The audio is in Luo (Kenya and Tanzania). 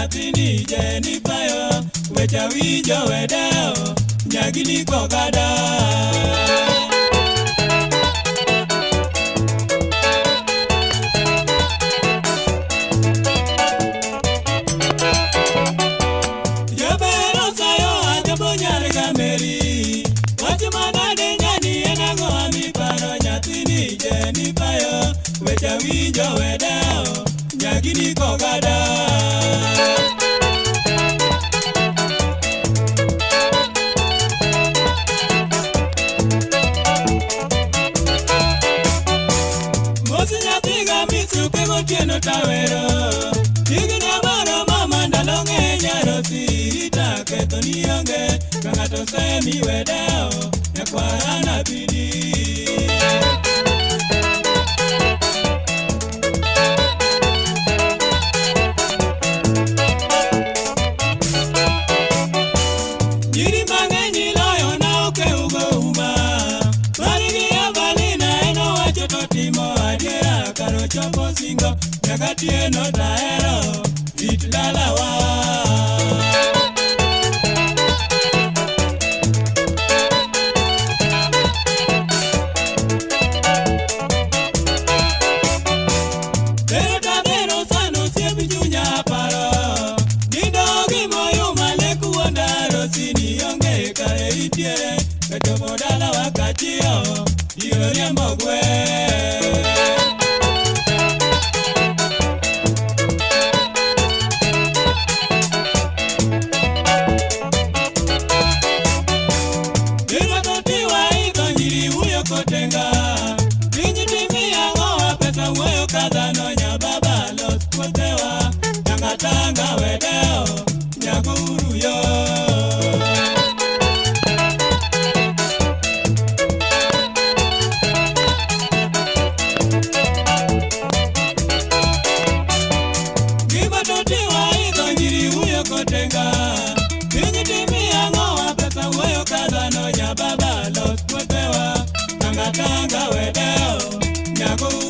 nyathini Jennifer wecha winjo wedeo nyagini kogada Jabero sayo ajabo nyarga meri wachmanade nyani enago ami paro nyathini Jennifer wecha winjo wedeo nyagini kogada Mosi nyathiga misuke gotieno tawero Igna baro mama ndalo ng'enya rosita ketho ni onge ka ng'ato semi wedeo nyakwara bidi Jiri mang'eny loyo na oke ugo uma Marigi ya balina eno wacho to timo adiera Karo chopo singo nyaka tieno taero it dalawa Pero tabero sano siebi junya paro Nidogi moyo maleku ondaro sini onge kare itiere Kachomo dalawa kachio Yoriembo gwe Kotenga Pinyi timi ya ngoa pesa uweyo kadhano nyababa los kotewa Tanga wedeo nyaguru yo Gima totiwa iko njiri uyo kotenga Pinyi timi ya ngoa pesa uweyo kadhano nyababa los kotewa Tanga wedeo nyaguru